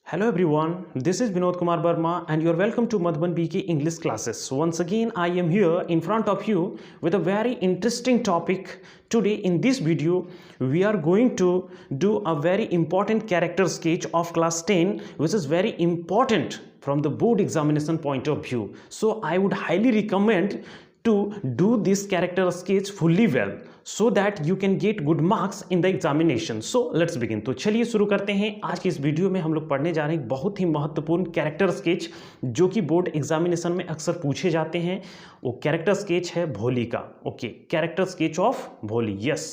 Hello everyone, this is Vinod Kumar Verma and you are welcome to Madhuban BK English classes. Once again, I am here in front of you with a very interesting topic. Today in this video, we are going to do a very important character sketch of class 10, which is very important from the board examination point of view. So I would highly recommend to do this character sketch fully well so that you can get good marks in the examination. So let's begin. तो चलिए शुरू करते हैं। आज की इस video में हम लोग पढ़ने जा रहे हैं बहुत ही महत्वपूर्ण कैरेक्टर स्केच जो कि बोर्ड एग्जामिनेशन में अक्सर पूछे जाते हैं। वो कैरेक्टर स्केच है भोली का। ओके, कैरेक्टर स्केच ऑफ भोली। यस,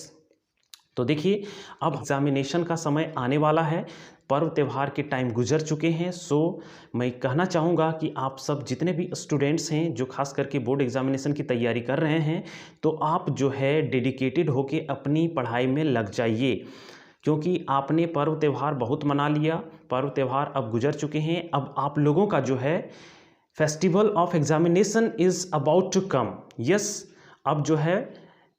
तो देखिए अब एग्जामिनेशन का समय आने वाला है, पर्व त्यौहार के टाइम गुजर चुके हैं। सो मैं कहना चाहूँगा कि आप सब जितने भी स्टूडेंट्स हैं जो खास करके बोर्ड एग्जामिनेशन की तैयारी कर रहे हैं, तो आप जो है डेडिकेटेड होके अपनी पढ़ाई में लग जाइए, क्योंकि आपने पर्व त्यौहार बहुत मना लिया, पर्व त्यौहार अब गुजर चुके हैं। अब आप लोगों का जो है festival of examination is about to come. Yes, अब जो है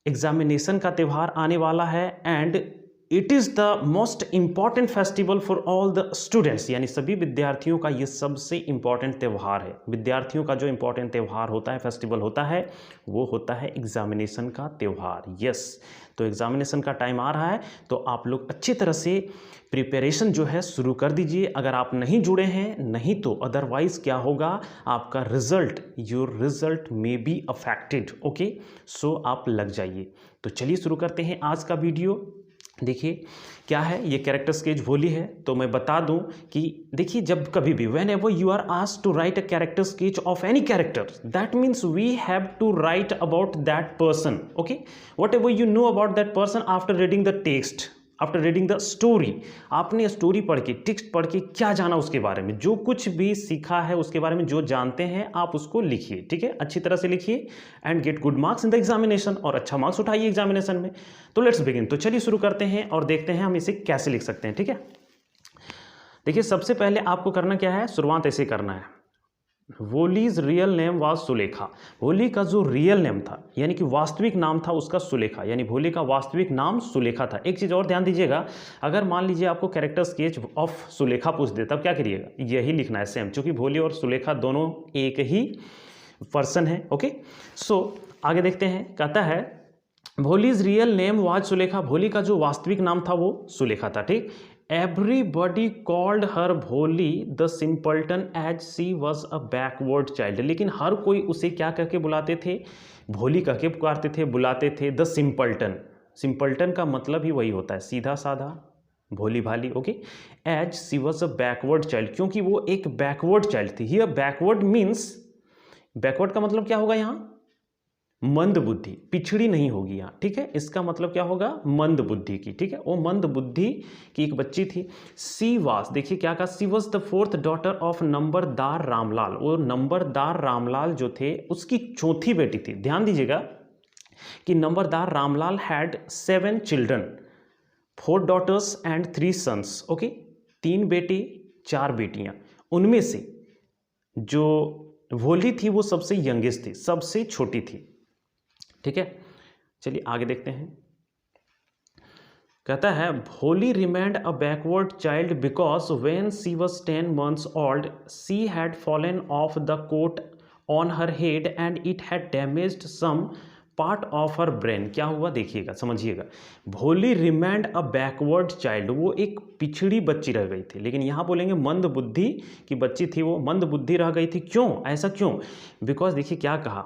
एग्जामिनेशन का त्यौहार आने वाला है and it is the most important festival for all the students, यानी सभी विद्यार्थियों का ये सबसे इम्पॉर्टेंट त्यौहार है। विद्यार्थियों का जो इम्पॉर्टेंट त्यौहार होता है, फेस्टिवल होता है, वो होता है एग्जामिनेशन का त्यौहार। यस, तो एग्जामिनेशन का टाइम आ रहा है, तो आप लोग अच्छी तरह से प्रिपरेशन जो है शुरू कर दीजिए। अगर आप नहीं जुड़े हैं, नहीं तो अदरवाइज क्या होगा, आपका result, your result may be affected. Okay, so आप लग जाइए। तो चलिए शुरू करते हैं आज का वीडियो। देखिए क्या है, ये कैरेक्टर स्केच भोली है। तो मैं बता दूं कि देखिए जब कभी भी whenever you are asked to write a character sketch of any character, that means we have to write about that person. Okay, whatever you know about that person after reading the text, after reading the story. आपने story पढ़ के, text पढ़ के क्या जाना उसके बारे में, जो कुछ भी सीखा है उसके बारे में जो जानते हैं आप उसको लिखिए। ठीक है, अच्छी तरह से लिखिए and get good marks in the examination, और अच्छा मार्क्स उठाइए एग्जामिनेशन में। तो लेट्स बिगिन। तो चलिए शुरू करते हैं और देखते हैं हम इसे कैसे लिख सकते हैं। ठीक है, देखिए सबसे पहले आपको करना क्या है, शुरुआत ऐसे करना है। वोलीज रियल नेम वाज सुलेखा। भोली का जो रियल नेम था, यानी कि वास्तविक नाम था उसका सुलेखा, यानी भोली का वास्तविक नाम सुलेखा था। एक चीज़ और ध्यान दीजिएगा, अगर मान लीजिए आपको कैरेक्टर स्केच ऑफ सुलेखा पूछ दे, तब क्या करिएगा, यही लिखना है सेम, क्योंकि भोली और सुलेखा दोनों एक ही पर्सन है। ओके, सो आगे देखते हैं। कहता है Bholi's real name was Sulekha. भोली का जो वास्तविक नाम था वो सुलेखा था। ठीक, everybody called her Bholi the simpleton as she was a backward child. लेकिन हर कोई उसे क्या कह के बुलाते थे, भोली कह के पुकारते थे, बुलाते थे द सिंपल्टन। सिंपल्टन का मतलब ही वही होता है, सीधा साधा, भोली भाली। Okay, as she was a backward child, क्योंकि वो एक बैकवर्ड चाइल्ड थी। हियर बैकवर्ड मीन्स, बैकवर्ड का मतलब क्या होगा यहाँ, मंद बुद्धि, पिछड़ी नहीं होगी यहाँ। ठीक है, इसका मतलब क्या होगा, मंद बुद्धि की। ठीक है, वो मंद बुद्धि की एक बच्ची थी। सी वास, देखिए क्या कहा, she was the fourth daughter of Numberdar Ramlal. वो नंबरदार रामलाल जो थे उसकी चौथी बेटी थी। ध्यान दीजिएगा कि Numberdar Ramlal had 7 children, 4 daughters and 3 sons. Okay, 3 बेटे 4 बेटियां। उनमें से जो भोली थी वो सबसे यंगेस्ट थी, सबसे छोटी थी। ठीक है, चलिए आगे देखते हैं। कहता है Bholi remained a backward child because when she was 10 months old she had fallen off the cot on her head and it had damaged some part of her brain. क्या हुआ देखिएगा, समझिएगा। भोली रिमेंड अ बैकवर्ड चाइल्ड, वो एक पिछड़ी बच्ची रह गई थी। लेकिन यहाँ बोलेंगे मंद बुद्धि की बच्ची थी, वो मंद बुद्धि रह गई थी। क्यों, ऐसा क्यों, बिकॉज देखिए क्या कहा,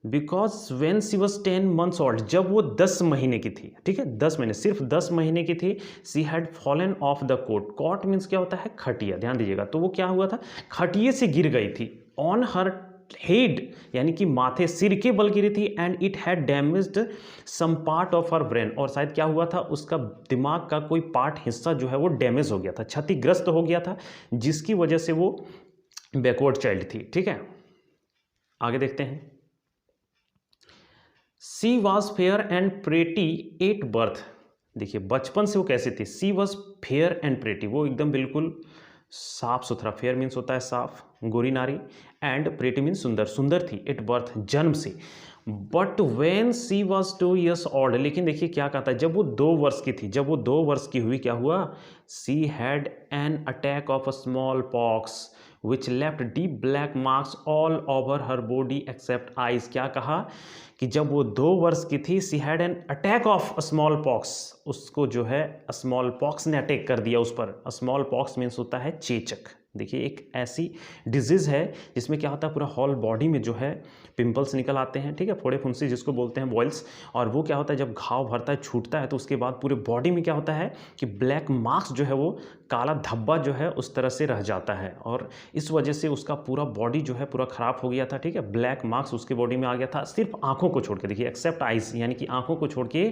because when she was 10 months old, जब वो 10 महीने की थी। ठीक है, 10 महीने, सिर्फ 10 महीने की थी। She had fallen off the cot, cot means क्या होता है, खटिया। ध्यान दीजिएगा, तो वो क्या हुआ था, खटिए से गिर गई थी। ऑन हर हेड, यानी कि माथे, सिर के बल गिरी थी। And it had damaged some part of her brain, और शायद क्या हुआ था, उसका दिमाग का कोई पार्ट, हिस्सा जो है वो डैमेज हो गया था, क्षतिग्रस्त हो गया था, जिसकी वजह से वो बैकवर्ड चाइल्ड थी। ठीक है, आगे देखते हैं। She was fair and pretty at birth. देखिए बचपन से वो कैसे थी, she was fair and pretty, वो एकदम बिल्कुल साफ सुथरा, फेयर मीन्स होता है साफ, गोरी नारी, एंड प्रेटी मीन्स सुंदर, सुंदर थी एट बर्थ, जन्म से। But when she was 2 years old, लेकिन देखिए क्या कहता है, जब वो 2 वर्ष की थी, जब वो 2 वर्ष की हुई, क्या हुआ, she had an attack of a smallpox which left deep black marks all over her body except eyes. क्या कहा कि जब वो 2 वर्ष की थी, she had an attack of smallpox, उसको जो है स्मॉल पॉक्स ने अटैक कर दिया उस पर। स्मॉल पॉक्स मीन्स होता है चेचक। देखिए एक ऐसी डिजीज़ है जिसमें क्या होता है, पूरा होल बॉडी में जो है पिंपल्स निकल आते हैं, ठीक है, फोड़े फुंसी जिसको बोलते हैं, बॉइल्स। और वो क्या होता है, जब घाव भरता है, छूटता है, तो उसके बाद पूरे बॉडी में क्या होता है कि ब्लैक मार्क्स जो है, वो काला धब्बा जो है उस तरह से रह जाता है, और इस वजह से उसका पूरा बॉडी जो है पूरा ख़राब हो गया था, ठीक है। ब्लैक मार्क्स उसके बॉडी में आ गया था, सिर्फ आँखों को छोड़ के, देखिए एक्सेप्ट आइज, यानी कि आँखों को छोड़ के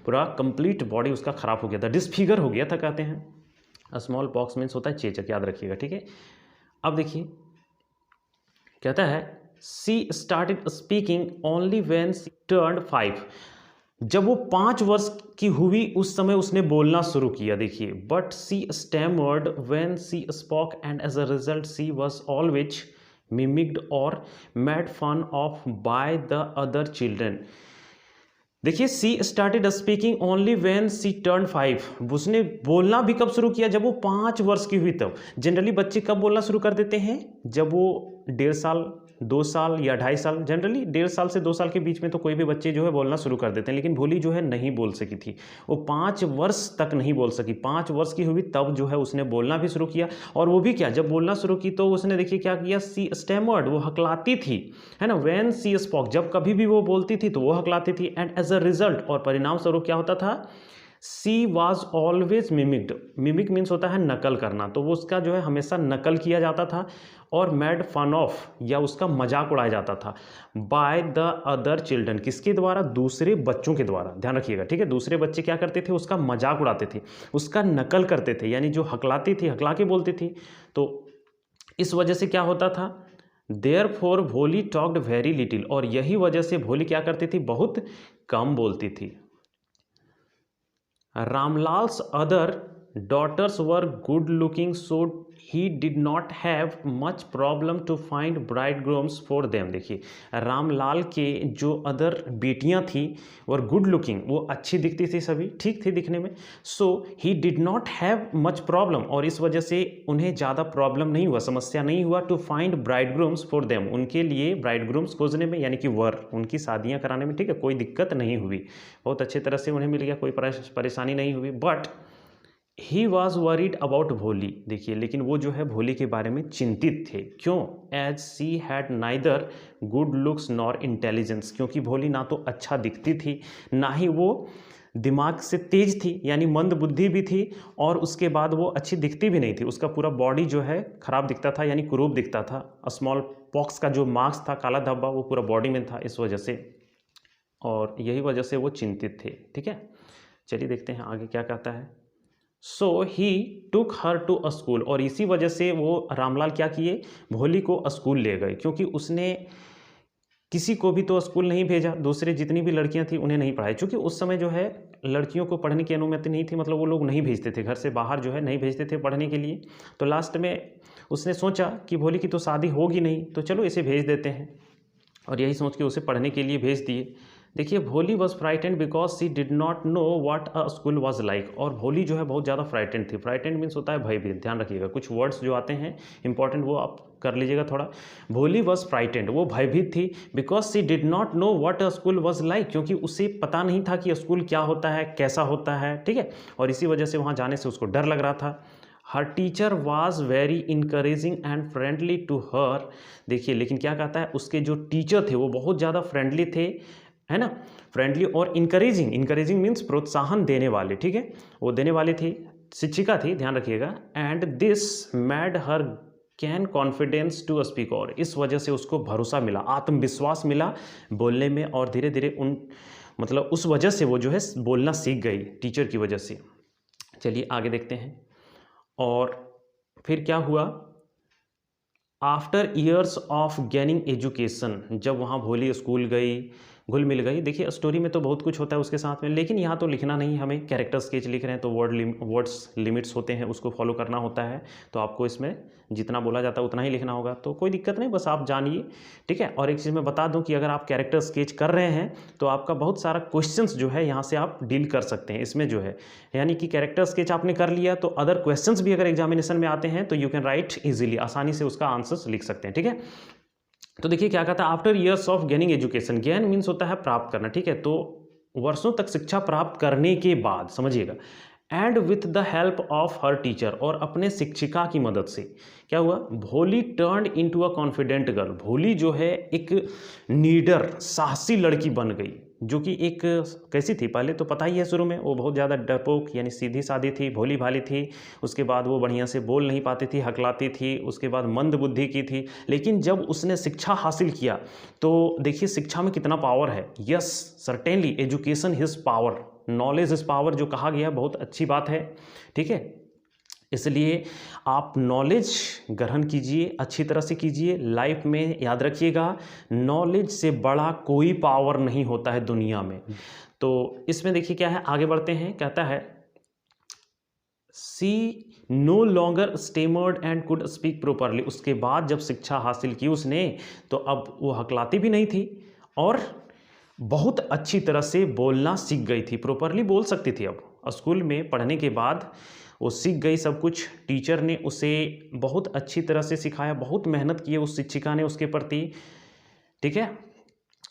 पूरा कंप्लीट बॉडी उसका ख़राब हो गया था, डिसफिगर हो गया था, कहते हैं। स्मॉल पॉक्स मीन्स होता है चेचक, याद रखिएगा, ठीक है। अब देखिए कहता है she started speaking only when she turned 5, जब वो 5 वर्ष की हुई उस समय उसने बोलना शुरू किया। देखिए but she stammered when she spoke and as a result she was always mimicked और made fun of by the other children. देखिए she started speaking only when she turn 5, उसने बोलना भी कब शुरू किया, जब वो 5 वर्ष की हुई तब। जनरली बच्चे कब बोलना शुरू कर देते हैं, जब वो 1.5 साल, 2 साल या 2.5 साल, जनरली 1.5 साल से 2 साल के बीच में तो कोई भी बच्चे जो है बोलना शुरू कर देते हैं। लेकिन भोली जो है नहीं बोल सकी थी, वो 5 वर्ष तक नहीं बोल सकी। 5 वर्ष की हुई तब जो है उसने बोलना भी शुरू किया। और वो भी क्या, जब बोलना शुरू की तो उसने देखिए क्या किया, सी स्टैमर्ड, वो हकलाती थी, है ना। व्हेन सी स्पोक, जब कभी भी वो बोलती थी तो वो हकलाती थी। एंड एज अ रिजल्ट, और परिणाम स्वरूप क्या होता था, she was always mimicked. Mimic means होता है नकल करना, तो वो उसका जो है हमेशा नकल किया जाता था और मेड फन ऑफ, या उसका मजाक उड़ाया जाता था, बाय द अदर चिल्ड्रन, किसके द्वारा, दूसरे बच्चों के द्वारा। ध्यान रखिएगा, ठीक है। दूसरे बच्चे क्या करते थे, उसका मजाक उड़ाते थे, उसका नकल करते थे, यानी जो हकलाती थी, हकला के बोलती थी। तो इस वजह से क्या होता था, देयरफॉर भोली टॉक्ड वेरी लिटिल, और यही वजह से भोली क्या करती थी, बहुत कम बोलती थी। Ramlal's other daughters were good looking, so he did not have much problem to find bridegrooms for them। देखिए रामलाल के जो अदर बेटियां थी वर गुड लुकिंग, वो अच्छी दिखती थी, सभी ठीक थी दिखने में। So he did not have much problem, और इस वजह से उन्हें ज़्यादा प्रॉब्लम नहीं हुआ, समस्या नहीं हुआ, टू फाइंड ब्राइडग्रूम्स फॉर देम, उनके लिए ब्राइडग्रूम्स खोजने में, यानी कि वर, उनकी शादियाँ कराने में, ठीक है, कोई दिक्कत नहीं हुई, बहुत अच्छे तरह से उन्हें मिल गया, कोई परेशानी नहीं हुई। But he was worried about भोली। देखिए लेकिन वो जो है भोली के बारे में चिंतित थे, क्यों, as she had neither good looks nor intelligence, क्योंकि भोली ना तो अच्छा दिखती थी, ना ही वो दिमाग से तेज थी, यानी मंद बुद्धि भी थी, और उसके बाद वो अच्छी दिखती भी नहीं थी, उसका पूरा बॉडी जो है खराब दिखता था, यानी कुरूप दिखता था। स्मॉल पॉक्स का जो मार्क्स था, काला धब्बा, वो पूरा बॉडी में था, इस वजह से, और यही वजह से वो चिंतित थे, ठीक है। चलिए देखते हैं आगे क्या कहता है। सो ही टुक हर टू अ स्कूल, और इसी वजह से वो रामलाल क्या किए, भोली को स्कूल ले गए, क्योंकि उसने किसी को भी तो स्कूल नहीं भेजा, दूसरे जितनी भी लड़कियां थी उन्हें नहीं पढ़ाई, क्योंकि उस समय जो है लड़कियों को पढ़ने की अनुमति नहीं थी, मतलब वो लोग नहीं भेजते थे, घर से बाहर जो है नहीं भेजते थे पढ़ने के लिए। तो लास्ट में उसने सोचा कि भोली की तो शादी होगी नहीं, तो चलो इसे भेज देते हैं, और यही सोच के उसे पढ़ने के लिए भेज दिए। देखिए Bholi was frightened because she did not know what a school was like, और भोली जो है बहुत ज़्यादा फ्राइटेंड थी। फ्राइटेंड मीन्स होता है भयभीत, ध्यान रखिएगा, कुछ वर्ड्स जो आते हैं इंपॉर्टेंट वो आप कर लीजिएगा थोड़ा। भोली वॉज फ्राइटेंड, वो भयभीत थी, because she did not know what a school was like, क्योंकि उसे पता नहीं था कि स्कूल क्या होता है, कैसा होता है, ठीक है, और इसी वजह से वहाँ जाने से उसको डर लग रहा था। Her teacher was very encouraging and friendly to her. देखिए लेकिन क्या कहता है, उसके जो टीचर थे वो बहुत ज़्यादा फ्रेंडली थे, है ना, फ्रेंडली और इंकरेजिंग, इंकरेजिंग मीन्स प्रोत्साहन देने वाले, ठीक है, वो देने वाली थी, शिक्षिका थी, ध्यान रखिएगा। And this made her gain confidence to speak, और इस वजह से उसको भरोसा मिला, आत्मविश्वास मिला बोलने में, और धीरे धीरे मतलब उस वजह से वो जो है बोलना सीख गई टीचर की वजह से। चलिए आगे देखते हैं, और फिर क्या हुआ, after years of gaining education, जब वहाँ भोली स्कूल गई, घुल मिल गई। देखिए स्टोरी में तो बहुत कुछ होता है उसके साथ में, लेकिन यहाँ तो लिखना नहीं, हमें कैरेक्टर स्केच लिख रहे हैं तो वर्ड्स लिमिट्स होते हैं, उसको फॉलो करना होता है। तो आपको इसमें जितना बोला जाता है उतना ही लिखना होगा, तो कोई दिक्कत नहीं, बस आप जानिए, ठीक है। और एक चीज़ मैं बता दूं कि अगर आप कैरेक्टर स्केच कर रहे हैं तो आपका बहुत सारा क्वेश्चंस जो है यहाँ से आप डील कर सकते हैं इसमें जो है, यानी कि कैरेक्टर स्केच आपने कर लिया तो अदर क्वेश्चंस भी अगर एग्जामिनेशन में आते हैं तो यू कैन राइट इजीली, आसानी से उसका आंसर्स लिख सकते हैं, ठीक है। तो देखिए क्या कहता है, after years of gaining education, ज्ञान मीन्स होता है प्राप्त करना, ठीक है। तो वर्षों तक शिक्षा प्राप्त करने के बाद, समझिएगा, and with the help of her teacher, और अपने शिक्षिका की मदद से क्या हुआ, भोली turn into a confident girl, भोली जो है एक नीडर साहसी लड़की बन गई, जो कि एक कैसी थी पहले तो पता ही है, शुरू में वो बहुत ज़्यादा डरपोक यानी सीधी सादी थी, भोली भाली थी, उसके बाद वो बढ़िया से बोल नहीं पाती थी, हकलाती थी, उसके बाद मंद बुद्धि की थी। लेकिन जब उसने शिक्षा हासिल किया तो देखिए शिक्षा में कितना पावर है। Yes certainly education his power, knowledge is power जो कहा गया, बहुत अच्छी बात है, ठीक है। इसलिए आप नॉलेज ग्रहण कीजिए, अच्छी तरह से कीजिए, लाइफ में याद रखिएगा नॉलेज से बड़ा कोई पावर नहीं होता है दुनिया में। तो इसमें देखिए क्या है, आगे बढ़ते हैं, कहता है she no longer stammered and could speak properly, उसके बाद जब शिक्षा हासिल की उसने तो अब वो हकलाती भी नहीं थी और बहुत अच्छी तरह से बोलना सीख गई थी, प्रॉपरली बोल सकती थी। अब स्कूल में पढ़ने के बाद वो सीख गई सब कुछ, टीचर ने उसे बहुत अच्छी तरह से सिखाया, बहुत मेहनत की है उस शिक्षिका ने उसके प्रति, ठीक है।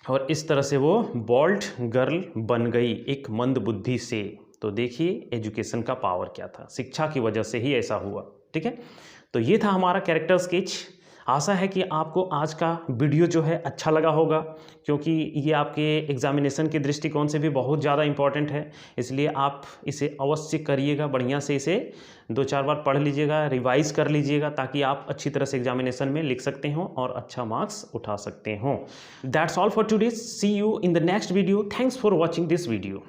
और इस तरह से वो बोल्ड गर्ल बन गई एक मंद बुद्धि से। तो देखिए एजुकेशन का पावर क्या था, शिक्षा की वजह से ही ऐसा हुआ, ठीक है। तो ये था हमारा कैरेक्टर स्केच। आशा है कि आपको आज का वीडियो जो है अच्छा लगा होगा, क्योंकि ये आपके एग्जामिनेशन के दृष्टिकोण से भी बहुत ज़्यादा इम्पॉर्टेंट है, इसलिए आप इसे अवश्य करिएगा, बढ़िया से इसे 2-4 बार पढ़ लीजिएगा, रिवाइज कर लीजिएगा, ताकि आप अच्छी तरह से एग्जामिनेशन में लिख सकते हो और अच्छा मार्क्स उठा सकते हो। That's all for today, see you in the next video, thanks for watching this video.